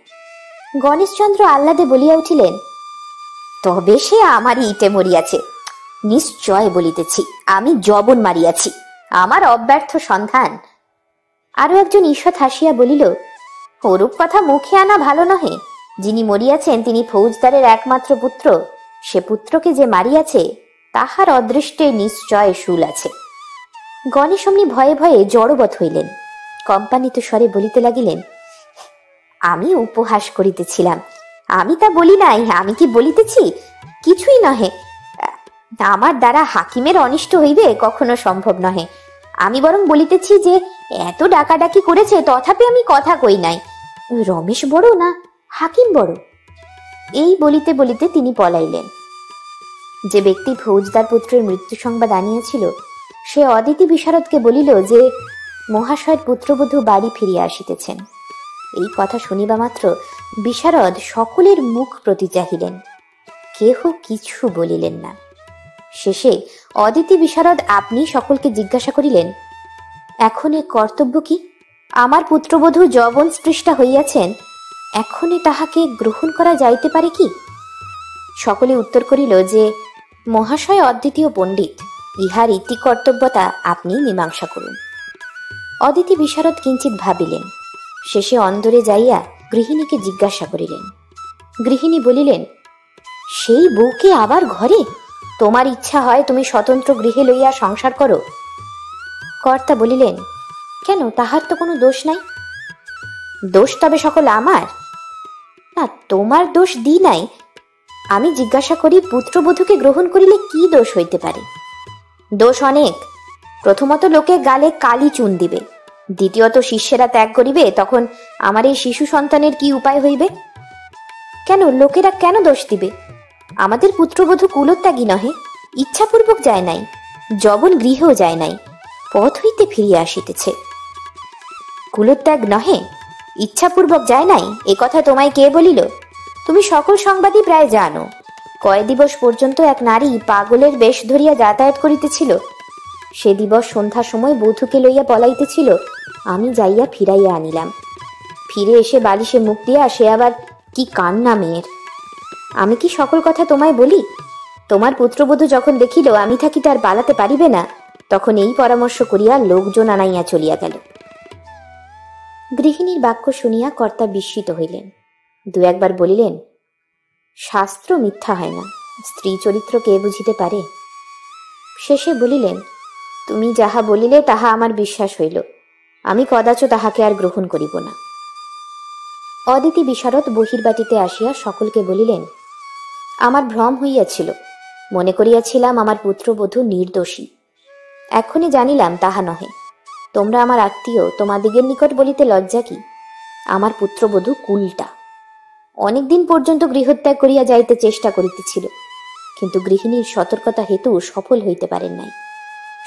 গণেশচন্দ্র আহ্লাদে বলিয়া উঠিলেন, তবে সে আমারই ইটে মরিয়াছে। নিশ্চয় বলিতেছি, আমি যবন মারিয়াছি, আমার অব্যর্থ সন্ধান। আরো একজন ঈষৎ হাসিয়া বলিল, ওরূপ কথা মুখে আনা ভালো নহে। যিনি মরিয়াছেন তিনি ফৌজদারের একমাত্র পুত্র। সে পুত্রকে যে মারিয়াছে তাহার অদৃষ্টে নিশ্চয় শুল আছে। গণেশ অমনি ভয়ে ভয়ে জড়বৎ হইলেন। কম্পানিত স্বরে বলিতে লাগিলেন, আমি উপহাস করিতেছিলাম, আমি তা বলি নাই। আমি কি বলিতেছি? কিছুই নহে। আমার দ্বারা হাকিমের অনিষ্ট হইবে কখনো সম্ভব নহে। আমি বরং বলিতেছি যে এত ডাকাডাকি করেছে তথাপি আমি কথা কই নাই। রমেশ বড় না হাকিম বড়? এই বলিতে বলিতে তিনি পলাইলেন। যে ব্যক্তি ফৌজদার পুত্রের মৃত্যু সংবাদ আনিয়াছিল সে অদিতি বিশারদকে বলিল যে মহাশয়ের পুত্রবধূ বাড়ি ফিরিয়া আসিতেছেন। এই কথা শুনিবা মাত্র বিশারদ সকলের মুখ প্রতি চাহিলেন, কেহ কিছু বলিলেন না। শেষে অদিতি বিশারদ আপনি সকলকে জিজ্ঞাসা করিলেন, এখন এ কর্তব্য কি? আমার পুত্রবধূ যবন স্পৃষ্টা হইয়াছেন, এখনই তাহাকে গ্রহণ করা যাইতে পারে কি? সকলে উত্তর করিল যে মহাশয় অদ্বিতীয় পণ্ডিত, ইহার ইতি কর্তব্যতা আপনি মীমাংসা করুন। অদিতি বিশারদ কিঞ্চিত ভাবিলেন, শেষে অন্দরে যাইয়া গৃহিণীকে জিজ্ঞাসা করিলেন। গৃহিণী বলিলেন, সেই বউকে আবার ঘরে? তোমার ইচ্ছা হয় তুমি স্বতন্ত্র গৃহে লইয়া সংসার করো। কর্তা বলিলেন, কেন, তাহার তো কোনো দোষ নাই। দোষ তবে সকল আমার? না, তোমার দোষ দি নাই। আমি জিজ্ঞাসা করি, পুত্রবধূকে গ্রহণ করিলে কি দোষ হইতে পারে? দোষ অনেক। প্রথমত লোকে গালে কালি চুন দিবে, দ্বিতীয়ত শিষ্যেরা ত্যাগ করিবে, তখন আমার এই শিশু সন্তানের কি উপায় হইবে? কেন, লোকেরা কেন দোষ দিবে? আমাদের পুত্রবধূ কুলত্যাগী নহে, ইচ্ছাপূর্বক যায় নাই, যবন গৃহেও যায় নাই, পথ হইতে ফিরিয়া আসিতেছে। কুলত্যাগ নহে, ইচ্ছাপূর্বক যায় নাই, এ কথা তোমায় কে বলিল? তুমি সকল সংবাদই প্রায় জানো। কয় দিবস পর্যন্ত এক নারী পাগলের বেশ ধরিয়া যাতায়াত করিতেছিল। সে দিবস সন্ধ্যার সময় বধূকে লইয়া পলাইতেছিল, আমি যাইয়া ফিরাইয়া আনিলাম। ফিরে এসে বালিশে মুখ দিয়া সে আবার কি কান্না মেয়ের! আমি কি সকল কথা তোমায় বলি? তোমার পুত্রবধূ যখন দেখিল আমি থাকি তার পালাতে পারিবে না, তখন এই পরামর্শ করিয়া লোকজন আনাইয়া চলিয়া গেল। গৃহিণীর বাক্য শুনিয়া কর্তা বিস্মিত হইলেন। দু একবার বলিলেন, শাস্ত্র মিথ্যা হয় না, স্ত্রী চরিত্র কে বুঝিতে পারে? শেষে বলিলেন, তুমি যাহা বলিলে তাহা আমার বিশ্বাস হইল, আমি কদাচ তাহাকে আর গ্রহণ করিব না। অদিতি বিশারদ বহির্বাটিতে আসিয়া সকলকে বলিলেন, আমার ভ্রম হইয়াছিল, মনে করিয়াছিলাম আমার পুত্রবধূ নির্দোষী, এখনই জানিলাম তাহা নহে। তোমরা আমার আত্মীয়, তোমাদিগের নিকট বলিতে লজ্জা কি? আমার পুত্রবধূ কুলটা। অনেকদিন পর্যন্ত গৃহত্যাগ করিয়া যাইতে চেষ্টা করিতেছিল, কিন্তু গৃহিণীর সতর্কতা হেতু সফল হইতে পারেন নাই।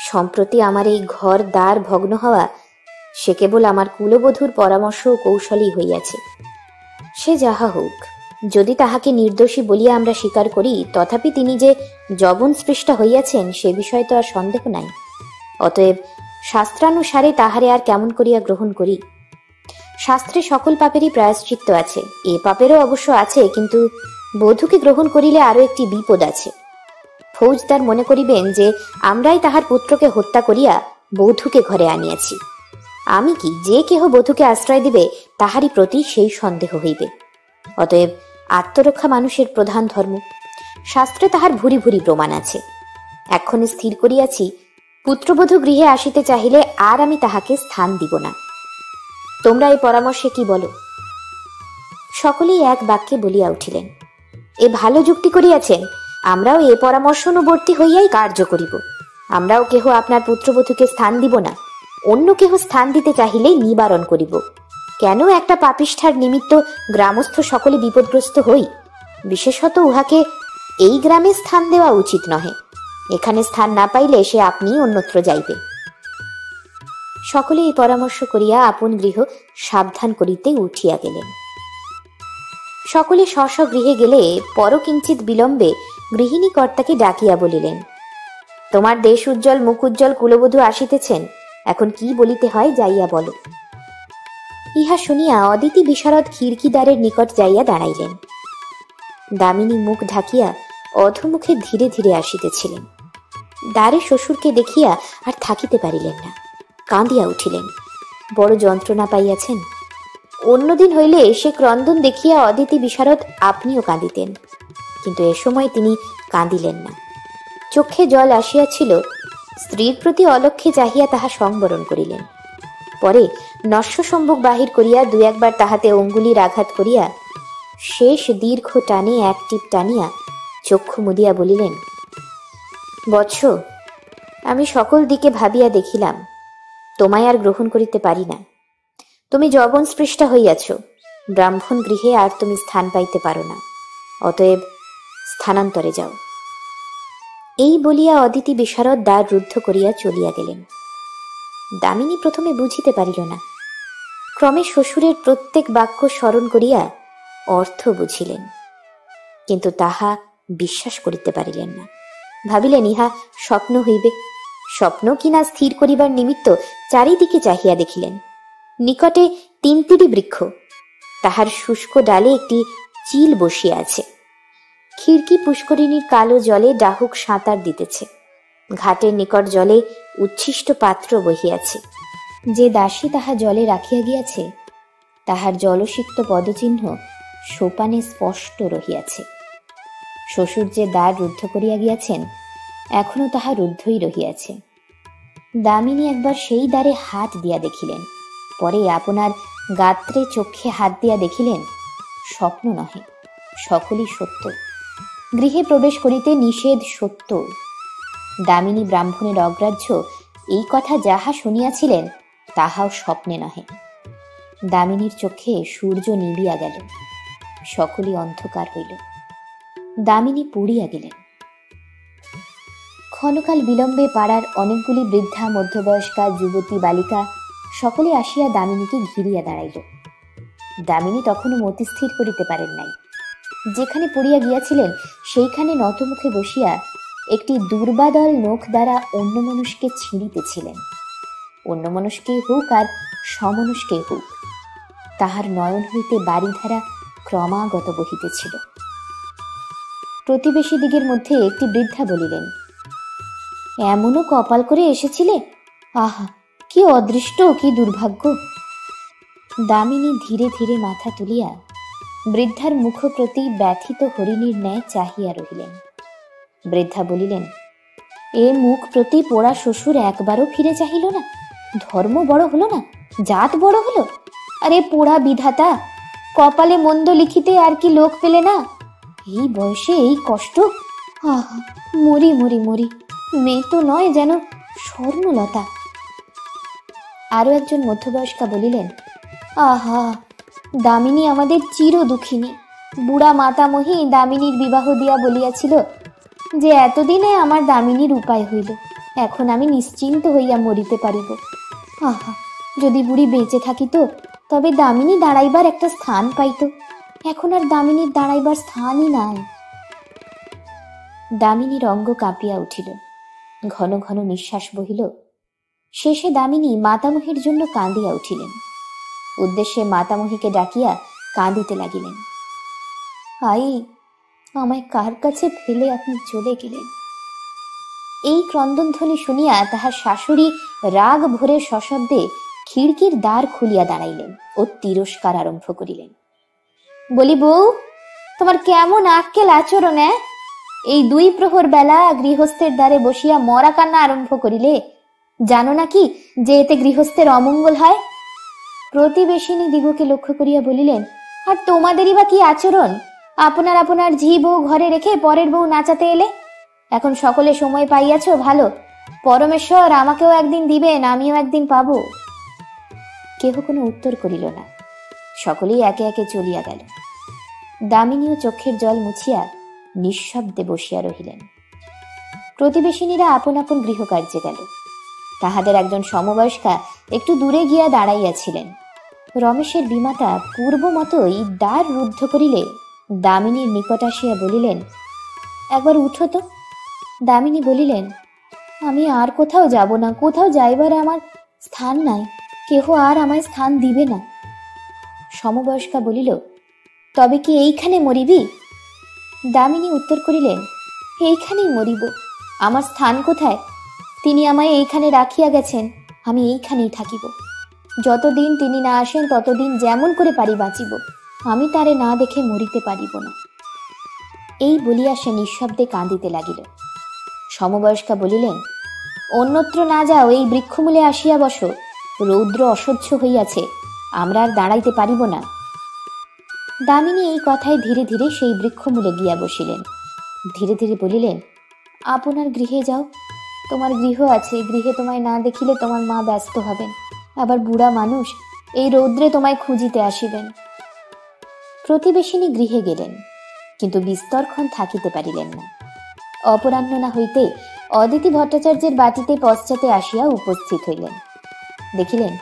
সম্প্রতি আমার এই ঘর দ্বার ভগ্ন হওয়া, সে কেবল আমার কুলবধূর পরামর্শ ও কৌশলই হইয়াছে। সে যাহা হোক, যদি তাহাকে নির্দোষী বলিয়া আমরা স্বীকার করি, তথাপি তিনি যে যবন স্পৃষ্টা হইয়াছেন সে বিষয়ে তো আর সন্দেহ নাই। অতএব শাস্ত্রানুসারে তাহারে আর কেমন করিয়া গ্রহণ করি? শাস্ত্রে সকল পাপেরই প্রায়শ্চিত্ত আছে, এ পাপেরও অবশ্য আছে, কিন্তু বধূকে গ্রহণ করিলে আরো একটি বিপদ আছে। ফৌজদার মনে করিবেন যে আমরাই তাহার পুত্রকে হত্যা করিয়া বধূকে ঘরে আনিয়াছি। আমি কি, যে কেহ বধূকে আশ্রয় দিবে তাহারই প্রতি সেই সন্দেহ হইবে। অতএব আত্মরক্ষা মানুষের প্রধান ধর্ম, শাস্ত্রে তাহার ভুরি ভুরি প্রমাণ আছে। এক্ষণে স্থির করিয়াছি, পুত্রবধূ গৃহে আসিতে চাহিলে আর আমি তাহাকে স্থান দিব না। তোমরা এই পরামর্শে কি বলো? সকলেই এক বাক্যে বলিয়া উঠিলেন, এ ভালো যুক্তি করিয়াছেন, আমরাও এ পরামর্শানুবর্তী হইয়াই কার্য করিব। আমরাও কেহ আপনার পুত্রবধূকে স্থান দিব না, অন্য কেহ স্থান দিতে চাহিলেই নিবারণ করিব। কেন একটা পাপিষ্ঠার নিমিত্ত গ্রামস্থ সকলে বিপদগ্রস্ত হই? বিশেষত উহাকে এই গ্রামে স্থান দেওয়া উচিত নহে। এখানে স্থান না পাইলে সে আপনি অন্যত্র যাইবে। সকলে এই পরামর্শ করিয়া আপন গৃহ সাবধান করিতে উঠিয়া গেলেন। সকলে স্ব স্ব গৃহে গেলে পরকিঞ্চিত বিলম্বে গৃহিণী কর্তাকে ডাকিয়া বলিলেন, তোমার দেশ উজ্জ্বল মুখ উজ্জ্বল কুলবধূ আসিতেছেন, এখন কি বলিতে হয় যাইয়া বলো। ইহা শুনিয়া অদিতি বিশারদ খিড়কিদ্বারের নিকট যাইয়া দাঁড়াইলেন। দামিনী মুখ ঢাকিয়া অধমুখে ধীরে ধীরে আসিতেছিলেন। দ্বারে শ্বশুরকে দেখিয়া আর থাকিতে পারিলেন না, কাঁদিয়া উঠিলেন। বড় যন্ত্রণা পাইয়াছেন। অন্যদিন হইলে সে ক্রন্দন দেখিয়া অদিতি বিশারদ আপনিও কাঁদিতেন, কিন্তু এ সময় তিনি কাঁদিলেন না। চক্ষে জল আসিয়াছিল, স্ত্রীর প্রতি অলক্ষ্যে চাহিয়া তাহা সংবরণ করিলেন। পরে নস্য সম্মুখ বাহির করিয়া দু একবার তাহাতে অঙ্গুলির আঘাত করিয়া শেষ দীর্ঘ টানে এক টিপ টানিয়া চক্ষু মুদিয়া বলিলেন, বৎস, আমি সকল দিকে ভাবিয়া দেখিলাম, তোমায় আর গ্রহণ করিতে পারি না। তুমি যবন স্পৃষ্টা হইয়াছ, ব্রাহ্মণ গৃহে আর তুমি স্থান পাইতে পারো না, অতএব স্থানান্তরে যাও। এই বলিয়া অদিতি বিশারদ দ্বার রুদ্ধ করিয়া চলিয়া গেলেন। দামিনী প্রথমে বুঝিতে পারিল না, ক্রমে শ্বশুরের প্রত্যেক বাক্য স্মরণ করিয়া অর্থ বুঝিলেন, কিন্তু তাহা বিশ্বাস করিতে পারিলেন না। ভাবিলেন ইহা স্বপ্ন হইবে। স্বপ্ন কিনা স্থির করিবার নিমিত্ত চারিদিকে চাহিয়া দেখিলেন। নিকটে 3টি বৃক্ষ, তাহার শুষ্ক ডালে একটি চিল বসিয়া আছে। খিড়কি পুষ্করিণীর কালো জলে ডাহুক সাঁতার দিতেছে। ঘাটের নিকট জলে উচ্ছিষ্ট পাত্র বহিয়াছে। যে দাসী তাহা জলে রাখিয়া গিয়াছে তাহার জলসিক্ত পদচিহ্ন সোপানে স্পষ্ট রহিয়াছে। শ্বশুর যে দ্বার রুদ্ধ করিয়া গিয়াছেন এখনো তাহা রুদ্ধই রহিয়াছে। দামিনী একবার সেই দ্বারে হাত দিয়া দেখিলেন, পরে আপনার গাত্রে চক্ষে হাত দিয়া দেখিলেন স্বপ্ন নহে, সকলই সত্য। গৃহে প্রবেশ করিতে নিষেধ সত্য। দামিনী ব্রাহ্মণের অগ্রাহ্য এই কথা যাহা শুনিয়াছিলেন তাহাও স্বপ্নে নহে। দামিনীর চক্ষে সূর্য নিবিয়া গেল, সকলই অন্ধকার হইল। দামিনী পুড়িয়া গেলেন। ক্ষণকাল বিলম্বে পাড়ার অনেকগুলি বৃদ্ধা, মধ্যবয়স্কা, যুবতী, বালিকা সকলে আসিয়া দামিনীকে ঘিরিয়া দাঁড়াইল। দামিনী তখনও মতি স্থির করিতে পারেন নাই। যেখানে পড়িয়া গিয়াছিলেন সেইখানে নতমুখে বসিয়া একটি দুর্বাদল নখ দ্বারা অন্য মানুষকে ছিঁড়িতেছিলেন। অন্য মানুষকে হোক আর সমনুষকে হোক, তাহার নয়ন হইতে বাড়িধারা ক্রমাগত বহিতেছিল। প্রতিবেশী দিগের মধ্যে একটি বৃদ্ধা বলিলেন, এমনও কপাল করে এসেছিলে? আহা, কি অদৃষ্ট, কি দুর্ভাগ্য। দামিনী ধীরে ধীরে মাথা তুলিয়া বৃদ্ধার মুখ প্রতি ব্যথিত হরিণীর ন্যায় চাহিয়া রহিলেন। বৃদ্ধা বলিলেন, এ মুখ প্রতি পোড়া শ্বশুর একবারও ফিরে চাহিল না? ধর্ম বড় হলো না? জাত বড় হলো? আরে পোড়া বিধাতা, কপালে মন্দ লিখিতে আর কি লোক পেলে না? এই বয়সে এই কষ্ট! আহা, মরি মরি মরি, মেয়ে তো নয়, যেন স্বর্ণলতা। আরো একজন মধ্যবয়স্কা বলিলেন, আহা, দামিনী আমাদের চির দুঃখিনী। বুড়া মাতামহী দামিনীর বিবাহ দিয়া বলিয়াছিল যে এতদিনে আমার দামিনীর উপায় হইল, এখন আমি নিশ্চিন্ত হইয়া মরিতে পারিব। আহা, যদি বুড়ি বেঁচে থাকিত তবে দামিনী দাঁড়াইবার একটা স্থান পাইত। এখন আর দামিনীর দাঁড়াইবার স্থানই নাই। দামিনীর অঙ্গ কাঁপিয়া উঠিল, ঘন ঘন নিঃশ্বাস বহিল। শেষে দামিনী মাতামহীর জন্য কাঁদিয়া উঠিলেন। উদ্দেশ্যে মাতামহীকে ডাকিয়া কাঁদিতে লাগিলেন, আই, আমায় কার কাছে ফেলে আপনি চলে গেলেন? এই ক্রন্দনধ্বনি শুনিয়া তাহার শাশুড়ি রাগ ভরে সশব্দে খিড়কির দ্বার খুলিয়া দাঁড়াইলেন ও তিরস্কার আরম্ভ করিলেন। বলি, বউ, তোমার কেমন আক্কেল আচরণ! এই 2 প্রহর বেলা গৃহস্থের দ্বারে বসিয়া মরা কান্না আরম্ভ করিলে? জানো নাকি যে এতে গৃহস্থের অমঙ্গল হয়? প্রতিবেশিনী দিগকে লক্ষ্য করিয়া বলিলেন, আর তোমাদেরই বা কি আচরণ? আপনার আপনার ঝি বউ ঘরে রেখে পরের বউ নাচাতে এলে। এখন সকলে সময় পাইয়াছ, ভালো। পরমেশ্বর আমাকেও একদিন দিবেন, আমিও একদিন পাব। কেহ কোনো উত্তর করিল না। সকলেই একে একে চলিয়া গেল। দামিনীও চক্ষের জল মুছিয়া নিঃশব্দে বসিয়া রহিলেন। প্রতিবেশিনীরা আপন আপন গৃহকার্যে গেল। তাহাদের একজন সমবয়স্কা একটু দূরে গিয়া দাঁড়াইয়াছিলেন। রমেশের বিমাতা পূর্ব মতোই দ্বার রুদ্ধ করিলে দামিনীর নিকট আসিয়া বলিলেন, একবার উঠো তো। দামিনী বলিলেন, আমি আর কোথাও যাব না, কোথাও যাইবার আমার স্থান নাই, কেহ আর আমায় স্থান দিবে না। সমবয়স্কা বলিল, তবে কি এইখানে মরিবি? দামিনী উত্তর করিলেন, এইখানেই মরিব। আমার স্থান কোথায়? তিনি আমায় এইখানে রাখিয়া গেছেন, আমি এইখানেই থাকিব। যতদিন তিনি না আসেন ততদিন যেমন করে পারি বাঁচিব, আমি তারে না দেখে মরিতে পারিব না। এই বলিয়া সে নিঃশব্দে কাঁদিতে লাগিল। সমবয়স্কা বলিলেন, অন্যত্র না যাও, এই বৃক্ষমূলে আসিয়া বসো। রৌদ্র অসহ্য হইয়াছে, আমরা আর দাঁড়াইতে পারিব না। দামিনী এই কথায় ধীরে ধীরে সেই বৃক্ষমূলে গিয়া বসিলেন। ধীরে ধীরে বলিলেন, আপনার গৃহে যাও, তোমার গৃহ আছে, গৃহে তোমায় না দেখিলে তোমার মা ব্যস্ত হবেন, আবার বুড়া মানুষ, এই রৌদ্রে তোমায় খুঁজিতে আসিবেন। প্রতিবেশিনী গৃহে গেলেন, কিন্তু বিস্তরক্ষণ থাকিতে পারিলেন না। অপরাহ্ন না হইতে অদিতি ভট্টাচার্যের বাটিতে পশ্চাতে আসিয়া উপস্থিত হইলেন। দেখিলেন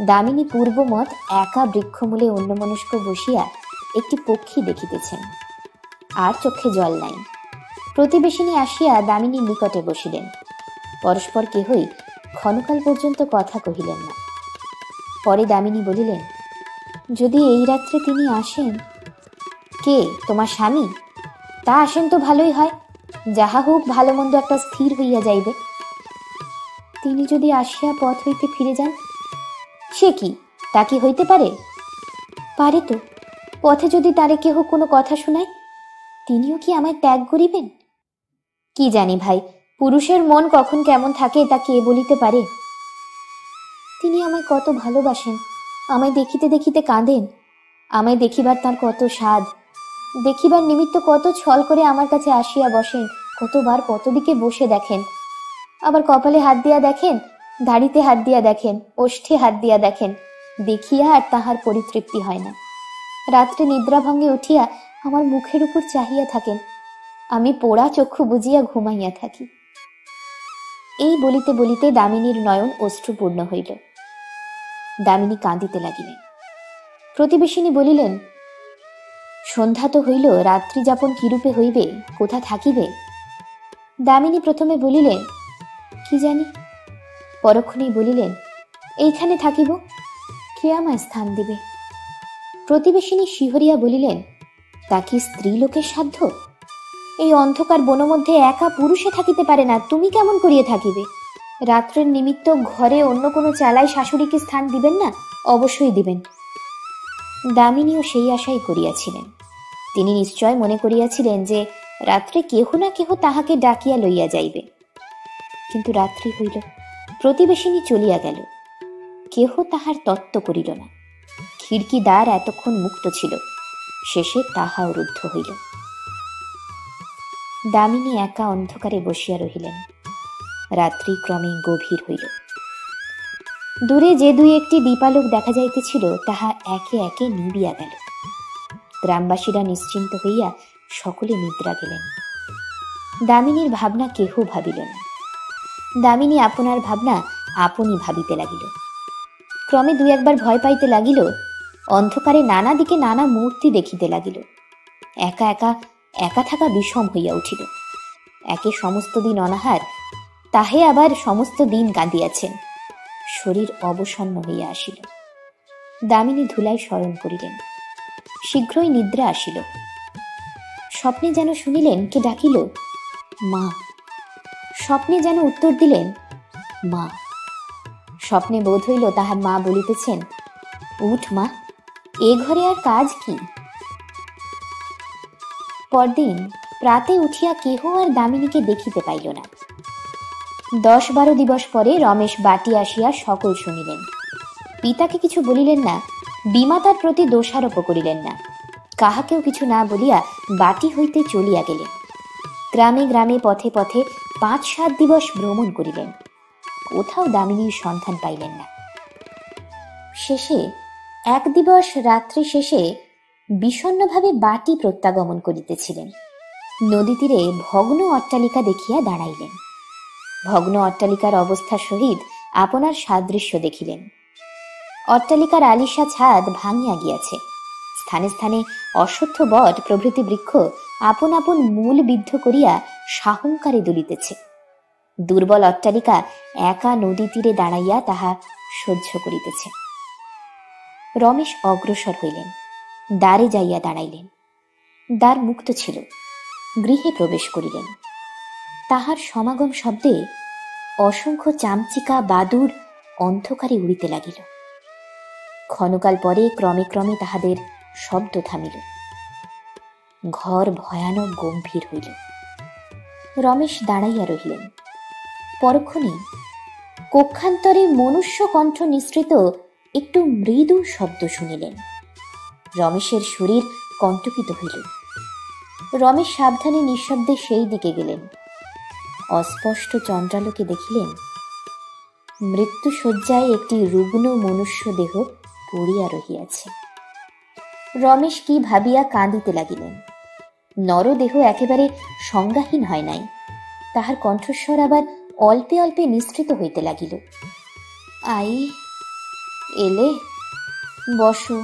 দামিনী পূর্বমত একা বৃক্ষমূলে অন্যমনস্ক বসিয়া একটি পক্ষী দেখিতেছেন, আর চক্ষে জল নাই। প্রতিবেশিনী আসিয়া দামিনীর নিকটে বসিলেন। পরস্পর কেহই ক্ষণকাল পর্যন্ত কথা কহিলেন না। পরে দামিনী বলিলেন, যদি এই রাত্রে তিনি আসেন। কে? তোমার স্বামী? তা আসেন তো ভালোই হয়, যাহা হোক ভালো মন্দ একটা স্থির হইয়া যাইবে। তিনি যদি আসিয়া পথ হইতে ফিরে যান? সে কি, তা কি হইতে পারে? পারে তো। পথে যদি তারে কেহ কোনো কথা শোনায়, তিনিও কি আমায় ত্যাগ করিবেন? কি জানি ভাই, পুরুষের মন কখন কেমন থাকে তা কে বলিতে পারে। তিনি আমায় কত ভালোবাসেন, আমায় দেখিতে দেখিতে কাঁদেন। আমায় দেখিবার তার কত স্বাদ, দেখিবার নিমিত্ত কত ছল করে আমার কাছে আসিয়া বসেন, কতবার কত দিকে বসে দেখেন, আবার কপালে হাত দিয়া দেখেন, দাড়িতে হাত দিয়া দেখেন, ওষ্ঠে হাত দিয়া দেখেন, দেখিয়া আর তাহার পরিতৃপ্তি হয় না। রাত্রে নিদ্রাভঙ্গে উঠিয়া আমার মুখের উপর চাহিয়া থাকেন, আমি পোড়া চক্ষু বুজিয়া ঘুমাইয়া থাকি। এই বলিতে বলিতে দামিনীর নয়ন অশ্রুপূর্ণ হইল। দামিনী কাঁদিতে লাগিলেন। প্রতিবেশিনী বলিলেন, সন্ধ্যা তো হইল, রাত্রি যাপন কিরূপে হইবে, কোথা থাকিবে? দামিনী প্রথমে বলিলেন, কি জানি। পরক্ষণেই বলিলেন, এইখানে থাকিব, কে আমায় স্থান দিবে? প্রতিবেশিনী শিহরিয়া বলিলেন, তা কি স্ত্রী লোকের সাধ্য? এই অন্ধকার বন মধ্যে একা পুরুষে থাকিতে পারে না, তুমি কেমন করিয়া থাকিবে? রাত্রের নিমিত্ত ঘরে অন্য কোনো চালাই শাশুড়িকে স্থান দিবেন না? অবশ্যই দিবেন। দামিনীও সেই আশাই করিয়াছিলেন। তিনি নিশ্চয় মনে করিয়াছিলেন যে রাত্রে কেহ না কেহ তাহাকে ডাকিয়া লইয়া যাইবে। কিন্তু রাত্রি হইল, প্রতিবেশিনী চলিয়া গেল, কেহ তাহার তত্ত্ব করিল না। খিড়কি দ্বার এতক্ষণ মুক্ত ছিল, শেষে তাহাও রুদ্ধ হইল। দামিনী একা অন্ধকারে বসিয়া রহিলেন। রাত্রি ক্রমে গভীর হইল। দূরে যে দুই একটি দীপালোক দেখা যাইতেছিল, তাহা একে একে নিবিয়া গেল। গ্রামবাসীরা নিশ্চিন্ত হইয়া সকলে নিদ্রা গেলেন। দামিনীর ভাবনা কেহ ভাবিল না। দামিনী আপনার ভাবনা আপনি ভাবিতে লাগিল। ক্রমে দুই একবার ভয় পাইতে লাগিল। অন্ধকারে নানা দিকে নানা মূর্তি দেখিতে লাগিল। একা একা একা থাকা বিষম হইয়া উঠিল। একে সমস্ত দিন অনাহার, তাহে আবার সমস্ত দিন কাঁদিয়াছেন। শরীর অবসন্ন হইয়া আসিল। দামিনী ধুলায় শয়ন করিলেন। শীঘ্রই নিদ্রা আসিল। স্বপ্নে যেন শুনিলেন কে ডাকিল, মা। স্বপ্নে যেন উত্তর দিলেন, মা। স্বপ্নে বোধ হইল তাহার মা বলিতেছেন, উঠ মা, এ ঘরে আর কাজ কি? পরদিন প্রাতে উঠিয়া কেহ আর দামিনীকে দেখিতে পাইল না। 10-12 দিবস পরে রমেশ বাটি আসিয়া সকল শুনিলেন। পিতাকে কিছু বলিলেন না, বিমাতার প্রতি দোষারোপ করিলেন না। কাহাকেও কিছু না বলিয়া বাটি হইতে চলিয়া গেলেন। গ্রামে গ্রামে পথে পথে 5-7 দিবস ভ্রমণ করিলেন। কোথাও দামিনীর সন্ধান পাইলেন না। শেষে এক দিবস রাত্রি শেষে বিষণ্ণভাবে বাটি প্রত্যাগমন করিতেছিলেন। নদী তীরে ভগ্ন অট্টালিকা দেখিয়া দাঁড়াইলেন। ভগ্ন অট্টালিকার অবস্থা সহিত আপনার সাদৃশ্য দেখিলেন। অট্টালিকার আলিশা ছাদ ভাঙিয়া গিয়াছে। স্থানে স্থানে অশ্বত্থ বট প্রভৃতি বৃক্ষ আপন আপন মূল বিদ্ধ করিয়া সাহংকারে দুলিতেছে। দুর্বল অট্টালিকা একা নদী তীরে দাঁড়াইয়া তাহা সহ্য করিতেছে। রমেশ অগ্রসর হইলেন, দ্বারে যাইয়া দাঁড়াইলেন। দ্বার মুক্ত ছিল। গৃহে প্রবেশ করিলেন। তাহার সমাগম শব্দে অসংখ্য চামচিকা বাদুর অন্ধকারে উড়িতে লাগিল। ক্ষণকাল পরে ক্রমে ক্রমে তাহাদের শব্দ থামিল। ঘর ভয়ানক গম্ভীর হইল। রমেশ দাঁড়াইয়া রহিলেন। পরক্ষণে কক্ষান্তরে মনুষ্য কণ্ঠ নিঃসৃত একটু মৃদু শব্দ শুনিলেন। রমেশের শরীর কণ্টকিত হইল। রমেশ সাবধানে নিঃশব্দে সেই দিকে গেলেন। অস্পষ্ট চন্দ্রালোকে দেখিলেন মৃত্যুশয্যায় একটি রুগ্ন মনুষ্য দেহ পড়িয়া রহিয়াছে। রমেশ কি ভাবিয়া কাঁদিতে লাগিলেন। নরদেহ একেবারে সংজ্ঞাহীন হয় নাই। তাহার কণ্ঠস্বর আবার অল্পে অল্পে নিঃসৃত হইতে লাগিল। আই এলে, বসো,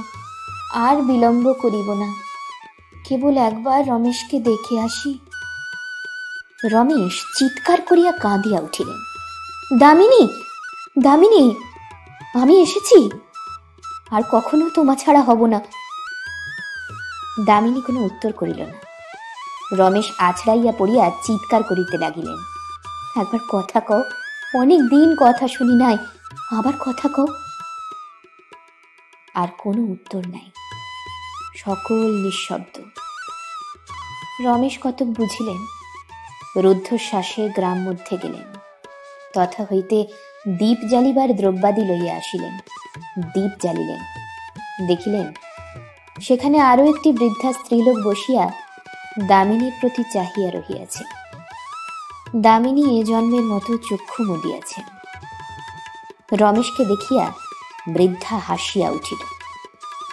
আর বিলম্ব করিব না, কেবল একবার রমেশকে দেখে আসি। রমেশ চিৎকার করিয়া কাঁদিয়া উঠিলেন, দামিনী, দামিনী, আমি এসেছি। আর কখনো তোমা ছাড়া হব না। দামিনী কোনো উত্তর করিল না। রমেশ আছড়াইয়া পড়িয়া চিৎকার করিতে লাগিলেন, একবার কথা কও, অনেক দিন কথা শুনি নাই, আবার কথা কও। আর কোনো উত্তর নাই, সকল নিঃশব্দ। রমেশ কতক বুঝিলেন, রুদ্ধশ্বাসে গ্রাম মধ্যে গেলেন, তথা হইতে দীপ জ্বালিবার দ্রব্যাদি লইয়া আসিলেন। দীপ জ্বালিলেন, দেখিলেন সেখানে আরো একটি বৃদ্ধা স্ত্রীলোক বসিয়া দামিনীর প্রতি চাহিয়া রহিয়াছে। দামিনী এ জন্মের মতো চক্ষু মুদিয়াছেন। রমেশকে দেখিয়া বৃদ্ধা হাসিয়া উঠিল।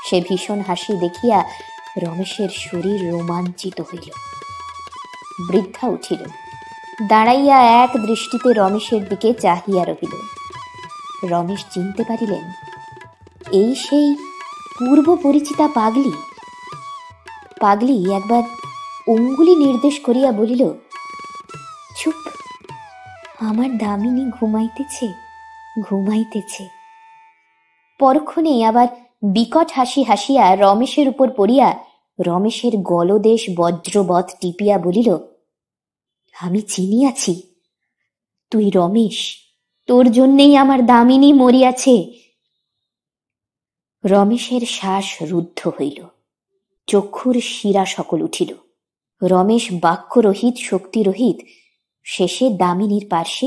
সে ভীষণ হাসি দেখিয়া রমেশের শরীর রোমাঞ্চিত হইল। বৃদ্ধা উঠিল, দাঁড়াইয়া এক দৃষ্টিতে রমেশের দিকে চাহিয়া রহিল। রমেশ চিনতে পারিলেন, এই সেই পূর্ব পরিচিতা পাগলি। পাগলি একবার অঙ্গুলি নির্দেশ করিয়া বলিল, চুপ, আমার দামিনী ঘুমাইতেছে, ঘুমাইতেছে। পরক্ষণেই আবার বিকট হাসি হাসিয়া রমেশের উপর পড়িয়া রমেশের গলদেশ বজ্রবৎ টিপিয়া বলিল, আমি চিনিয়াছি, তুই রমেশ, তোর জন্যেই আমার দামিনী মরিয়াছে। রমেশের শ্বাস রুদ্ধ হইল, চক্ষুর শিরা সকল উঠিল। রমেশ বাক্যরহিত শক্তিরহিত শেষে দামিনীর পার্শ্বে